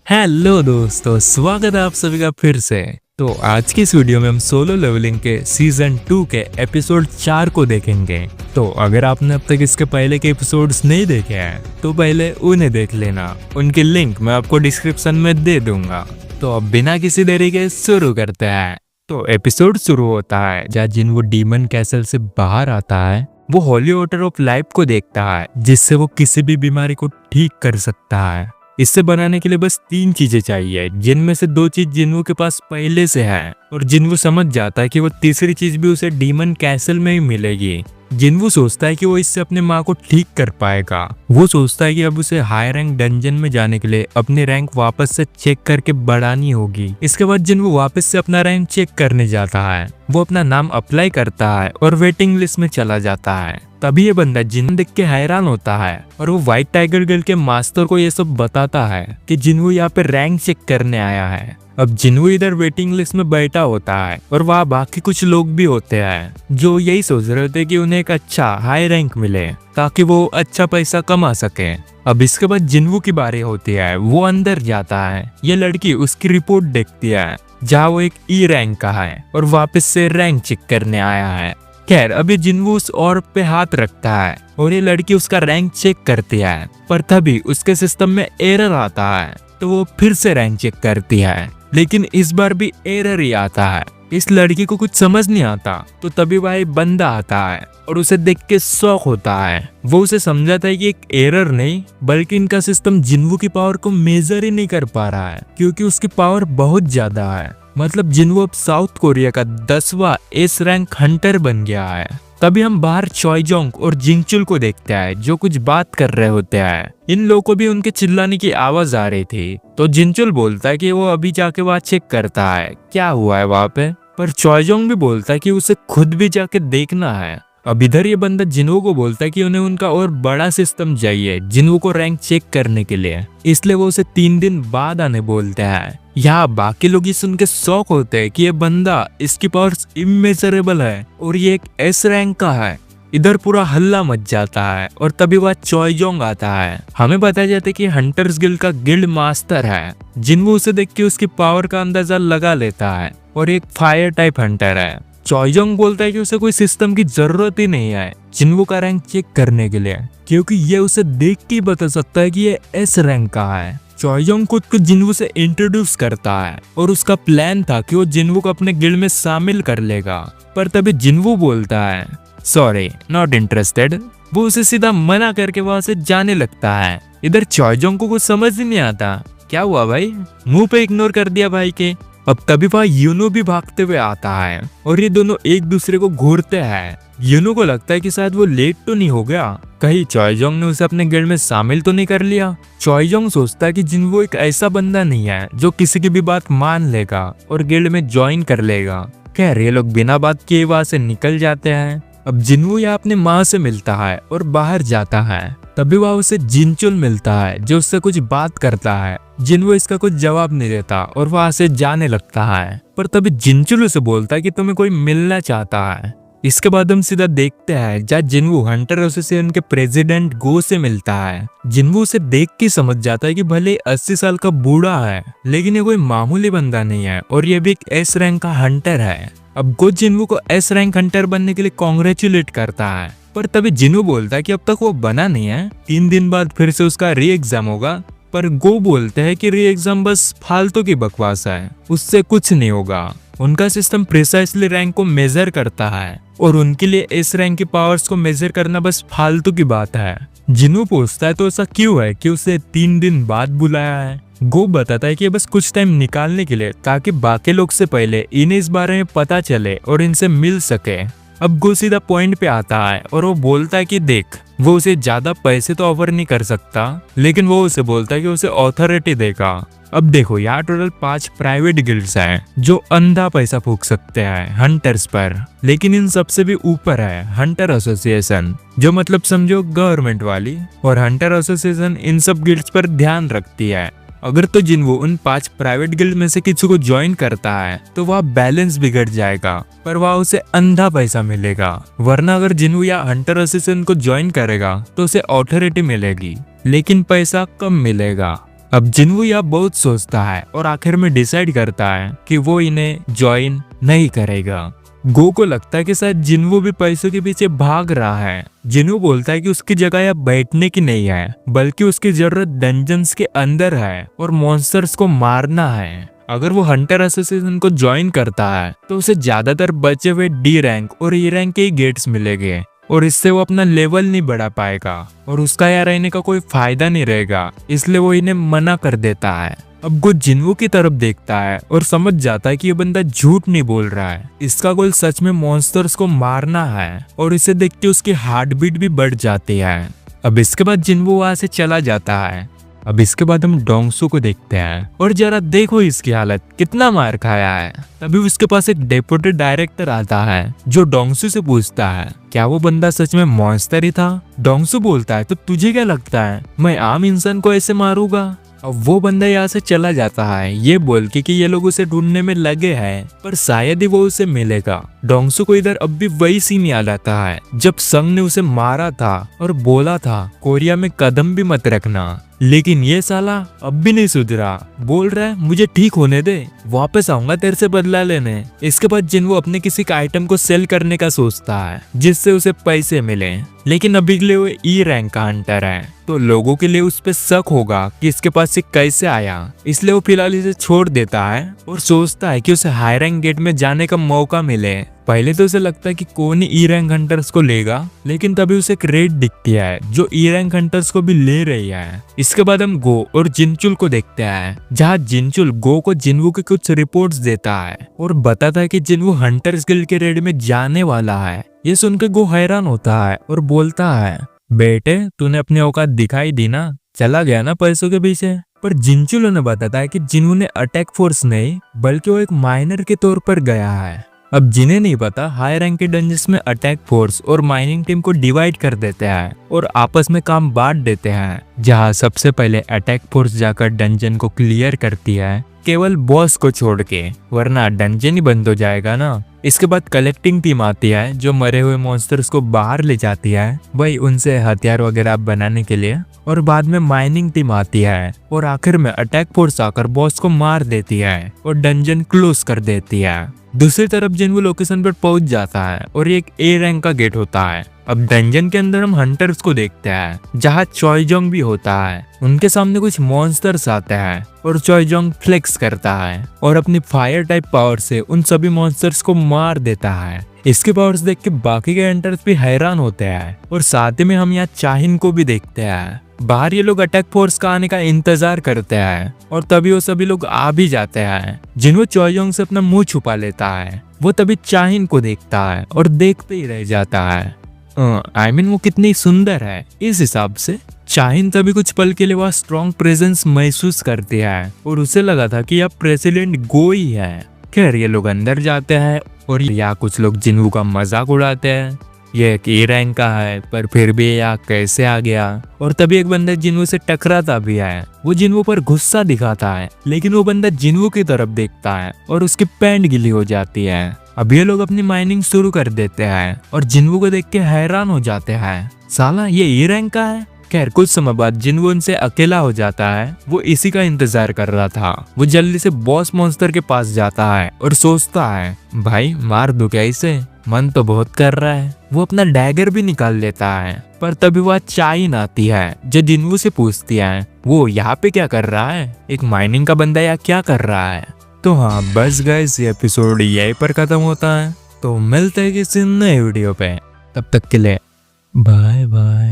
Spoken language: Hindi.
हेलो दोस्तों, स्वागत है आप सभी का फिर से। तो आज की इस वीडियो में हम सोलो लेवलिंग के सीजन 2 के एपिसोड 4 को देखेंगे। तो अगर आपने अब तक इसके पहले के एपिसोड्स नहीं देखे हैं तो पहले उन्हें देख लेना, उनकी लिंक मैं आपको डिस्क्रिप्शन में दे दूंगा। तो अब बिना किसी देरी के शुरू करते हैं। तो एपिसोड शुरू होता है जहाँ जिन्वो डीमन कैसल से बाहर आता है। वो होली वाटर ऑफ लाइफ को देखता है जिससे वो किसी भी बीमारी को ठीक कर सकता है। इससे बनाने के लिए बस 3 चीजें चाहिए, जिनमें से 2 चीज जिन्वो के पास पहले से है और जिन्वो समझ जाता है कि वो तीसरी चीज भी उसे डीमन कैसल में ही मिलेगी। जिन्वो सोचता है कि वो इससे अपने माँ को ठीक कर पाएगा। वो सोचता है कि अब उसे हाई रैंक डंजन में जाने के लिए अपनी रैंक वापस से चेक करके बढ़ानी होगी। इसके बाद जिन्वो वापस से अपना रैंक चेक करने जाता है। वो अपना नाम अप्लाई करता है और वेटिंग लिस्ट में चला जाता है। तभी ये बंदा जिन्वो देख के हैरान होता है और वो व्हाइट टाइगर गर्ल के मास्टर को ये सब बताता है कि जिन्वो यहाँ पे रैंक चेक करने आया है। अब जिन्वो इधर वेटिंग लिस्ट में बैठा होता है और वहाँ बाकी कुछ लोग भी होते हैं जो यही सोच रहे थे कि उन्हें एक अच्छा हाई रैंक मिले ताकि वो अच्छा पैसा कमा सके। अब इसके बाद जिन्वो की बारी होती है। वो अंदर जाता है। ये लड़की उसकी रिपोर्ट देखती है जहाँ वो एक ई रैंक का है और वापस से रैंक चेक करने आया है। खैर अभी जिन्वो उस ऑर्ब पे हाथ रखता है और ये लड़की उसका रैंक चेक करती है, पर तभी उसके सिस्टम में एरर आता है। तो वो फिर से रैंक चेक करती है, लेकिन इस बार भी एरर ही आता है। इस लड़की को कुछ समझ नहीं आता। तो तभी वह बंदा आता है और उसे देख के शॉक होता है। वो उसे समझाता है कि एक एरर नहीं बल्कि इनका सिस्टम जिन्वो की पावर को मेजर ही नहीं कर पा रहा है क्योंकि उसकी पावर बहुत ज्यादा है। मतलब जिन्वो अब साउथ कोरिया का 10वां एस रैंक हंटर बन गया है। तभी हम बाहर चॉयजोंग और जिंगचुल को देखते हैं जो कुछ बात कर रहे होते हैं। इन लोगों को भी उनके चिल्लाने की आवाज आ रही थी। तो जिंगचुल बोलता है कि वो अभी जाके वहाँ चेक करता है क्या हुआ है वहाँ पे, पर चॉयजोंग भी बोलता है कि उसे खुद भी जाके देखना है। अब इधर ये बंदा जिन्वो को बोलता है कि उन्हें उनका और बड़ा सिस्टम चाहिए जिन्वो को रैंक चेक करने के लिए, इसलिए वो उसे 3 दिन बाद आने बोलते हैं। यहाँ बाकी लोग ये सुन के शॉक होते हैं कि ये बंदा इसकी पावर्स इमेजरेबल है और ये एक एस रैंक का है। इधर पूरा हल्ला मच जाता है और तभी वह चॉयजोंग आता है। हमें बताया जाता है कि हंटर्स गिल्ड का गिल्ड मास्टर है। जिन्वो उसे देख के उसकी पावर का अंदाजा लगा लेता है और एक फायर टाइप हंटर है। चॉयजोंग बोलता है कि उसे कोई सिस्टम की जरूरत ही नहीं है जिन्वो का रैंक चेक करने के लिए क्योंकि ये उसे देख के बता सकता है कि ये एस रैंक का है। चॉयजोंग खुद को जिन्वो से इंट्रोड्यूस करता है और उसका प्लान था कि वो जिन्वो को अपने गिल्ड में शामिल कर लेगा, पर तभी जिन्वो बोलता है सॉरी नॉट इंटरेस्टेड। वो उसे सीधा मना करके वहां से जाने लगता है। इधर चॉयजोंग को कुछ समझ नहीं आता क्या हुआ भाई, मुंह पे इग्नोर कर दिया भाई के। अब तभी वहाँ यूनो भी भागते हुए आता है और ये दोनों एक दूसरे को घूरते हैं। यूनो को लगता है कि शायद वो लेट तो नहीं हो गया, कहीं चॉयजोंग ने उसे अपने गिल्ड में शामिल तो नहीं कर लिया। चॉयजोंग सोचता है कि जिन्वो एक ऐसा बंदा नहीं है जो किसी की भी बात मान लेगा और गिल्ड में ज्वाइन कर लेगा। खैर ये लोग बिना बात किए वहां से निकल जाते हैं। अब जिन्वो यहाँ अपने माँ से मिलता है और बाहर जाता है। तभी वह उसे जिंगचुल मिलता है जो उससे कुछ बात करता है। जिन्वो इसका कुछ जवाब नहीं देता और वहां से जाने लगता है, पर तभी जिंगचुल उसे बोलता है कि तुम्हें कोई मिलना चाहता है। इसके बाद हम सीधा देखते हैं जहाँ जिन्वो हंटर एसोसिएशन के प्रेसिडेंट गो से मिलता है। जिन्वो उसे देख के समझ जाता है कि भले 80 साल का बूढ़ा है लेकिन ये कोई मामूली बंदा नहीं है और ये भी एक एस रैंक का हंटर है। अब गो जिन्वो को एस रैंक हंटर बनने के लिए कॉन्ग्रेचुलेट करता है, पर तभी जिन्वो बोलता है कि अब तक वो बना नहीं है, 3 दिन बाद फिर से उसका री एग्जाम होगा। पर गो बोलते हैं कि री एग्जाम बस फालतू की बकवास है, उससे कुछ नहीं होगा। उनका सिस्टम प्रिसाइसली रैंक को मेजर करता है और उनके लिए इस रैंक की पावर्स को मेजर करना बस फालतू की बात है। जिन्वो पूछता है तो ऐसा क्यों है कि उसे 3 दिन बाद बुलाया है। गो बताता है कि बस कुछ टाइम निकालने के लिए ताकि बाकी लोग से पहले इन्हें इस बारे में पता चले और इनसे मिल सके। अब गो सीधा पॉइंट पे आता है और वो बोलता है कि देख, वो उसे ज्यादा पैसे तो ऑफर नहीं कर सकता लेकिन वो उसे बोलता है कि उसे ऑथोरिटी देगा। अब देखो यहाँ टोटल 5 प्राइवेट गिल्ड्स हैं जो अंधा पैसा फूंक सकते हैं हंटर्स पर, लेकिन इन सबसे भी ऊपर है हंटर एसोसिएशन जो मतलब समझो गवर्नमेंट वाली, और हंटर एसोसिएशन इन सब गिल्ड्स पर ध्यान रखती है। अगर तो जिन्वो उन 5 प्राइवेट गिल्ड में से किसी को ज्वाइन करता है तो वह बैलेंस बिगड़ जाएगा, पर वह उसे अंधा पैसा मिलेगा। वरना अगर जिन्वो या हंटर एसोसिएशन को ज्वाइन करेगा तो उसे ऑथोरिटी मिलेगी लेकिन पैसा कम मिलेगा। अब जिन्वू यह बहुत सोचता है और आखिर में डिसाइड करता है कि वो इन्हें ज्वाइन नहीं करेगा। गो को लगता है कि शायद जिन्वू भी पैसों के पीछे भाग रहा है। जिन्वू बोलता है कि उसकी जगह यह बैठने की नहीं है, बल्कि उसकी जरूरत डंजन्स के अंदर है और मॉन्स्टर्स को मारना है। अगर वो हंटर एसोसिएशन को ज्वाइन करता है तो उसे ज्यादातर बचे हुए डी रैंक और ई रैंक के ही गेट्स मिलेंगे और इससे वो अपना लेवल नहीं बढ़ा पाएगा और उसका यहाँ रहने का कोई फायदा नहीं रहेगा, इसलिए वो इन्हें मना कर देता है। अब गो जिन्वू की तरफ देखता है और समझ जाता है कि ये बंदा झूठ नहीं बोल रहा है, इसका गोल सच में मॉन्स्टर्स को मारना है और इसे देख के उसकी हार्ट बीट भी बढ़ जाती है। अब इसके बाद जिन्वू वहां से चला जाता है। अब इसके बाद हम डोंगसू को देखते हैं और जरा देखो इसकी हालत, कितना मार खाया है। तभी उसके पास एक डेप्यूटी डायरेक्टर आता है जो डोंगसू से पूछता है क्या वो बंदा सच में मॉन्स्टर ही था। डोंगसू बोलता है तो तुझे क्या लगता है मैं आम इंसान को ऐसे मारूंगा। अब वो बंदा यहाँ से चला जाता है ये बोल के कि ये लोग उसे ढूंढने में लगे हैं, पर शायद ही वो उसे मिलेगा। डोंगसू को इधर अब भी वही सीन याद आता है जब संग ने उसे मारा था और बोला था कोरिया में कदम भी मत रखना, लेकिन ये साला अब भी नहीं सुधरा, बोल रहा है मुझे ठीक होने दे, वापस आऊंगा तेरे से बदला लेने। इसके बाद जिन्वू अपने किसी का आइटम को सेल करने का सोचता है जिससे उसे पैसे मिले, लेकिन अभी के लिए वो ई रैंक का हंटर है तो लोगों के लिए उस पे शक होगा कि इसके पास ये कैसे आया, इसलिए वो फिलहाल इसे छोड़ देता है और सोचता है कि उसे हाई रैंक गेट में जाने का मौका मिले। पहले तो उसे लगता है कि कौन ई रैंक हंटर्स को लेगा, लेकिन तभी उसे एक रेड दिखती है जो ई रैंक हंटर्स को भी ले रही है। इसके बाद हम गो और जिनचुल को देखते हैं जहाँ जिनचुल गो को जिन्वू की कुछ रिपोर्ट्स देता है और बताता है कि जिन्वू हंटर्स गिल्ड के रेड में जाने वाला है। ये सुनकर गो हैरान होता है और बोलता है बेटे तूने अपनी औकात दिखाई दी ना, चला गया ना पैसों के पीछे। पर जिनचुल ने बताता है कि जिन्वू ने अटैक फोर्स नहीं बल्कि वो एक माइनर के तौर पर गया है। अब जिन्हें नहीं पता हाई रैंक के डंजन्स में अटैक फोर्स और माइनिंग टीम को डिवाइड कर देते हैं और आपस में काम बांट देते हैं, जहां सबसे पहले अटैक फोर्स जाकर डंजन को क्लियर करती है केवल बॉस को छोड़ के, वरना डंजन ही बंद हो जाएगा ना। इसके बाद कलेक्टिंग टीम आती है जो मरे हुए मॉन्स्टर्स को बाहर ले जाती है भाई उनसे हथियार वगैरह बनाने के लिए, और बाद में माइनिंग टीम आती है और आखिर में अटैक फोर्स आकर बॉस को मार देती है और डंजन क्लोज कर देती है। दूसरी तरफ जिन्वू लोकेशन पर पहुंच जाता है और एक ए रैंक का गेट होता है। अब डंजन के अंदर हम हंटर्स को देखते हैं जहाँ चॉयजोंग भी होता है। उनके सामने कुछ मॉन्स्टर्स आते हैं और चॉयजोंग फ्लेक्स करता है और अपनी फायर टाइप पावर से उन सभी मॉन्स्टर्स को मार देता है। इसके पावर्स देख के बाकी के हंटर्स भी हैरान होते हैं और साथ में हम यहाँ चाहिन को भी देखते हैं। बाहर ये लोग अटैक फोर्स का आने का इंतजार करते हैं और तभी वो सभी लोग आ भी जाते हैं। जिन्वू चॉयजोंग से अपना मुंह छुपा लेता है, वो तभी चाहिन को देखता है और देखते ही रह जाता है। वो कितनी सुंदर है। इस हिसाब से चाहिन तभी कुछ पल के लिए वह स्ट्रॉन्ग प्रेजेंस महसूस करती है और उसे लगा था कि यह प्रेसिडेंट गो ही है। खैर ये लोग अंदर जाते हैं और यहाँ कुछ लोग जिन्वू का मजाक उड़ाते हैं, ये एक ए रैंक का है पर फिर भी यहाँ कैसे आ गया। और तभी एक बंदा जिन्वू से टकराता भी है, वो जिन्वू पर गुस्सा दिखाता है, लेकिन वो बंदा जिन्वू की तरफ देखता है और उसकी पैंट गीली हो जाती है। अब ये लोग अपनी माइनिंग शुरू कर देते हैं और जिन्वू को देख के हैरान हो जाते हैं, साला ये ए रैंक का है। खैर कुछ समय बाद जिन्वू उनसे अकेला हो जाता है, वो इसी का इंतजार कर रहा था। वो जल्दी से बॉस मॉन्स्टर के पास जाता है और सोचता है भाई मार दूं क्या इसे, मन तो बहुत कर रहा है। वो अपना डैगर भी निकाल लेता है, पर तभी वह चाहिन आती है जो जिन्वू से पूछती है वो यहाँ पे क्या कर रहा है, एक माइनिंग का बंदा यहाँ क्या कर रहा है। तो हाँ बस गाइस ये एपिसोड यहीं पर खत्म होता है, तो मिलते हैं किसी नए वीडियो पे, तब तक के लिए बाय बाय।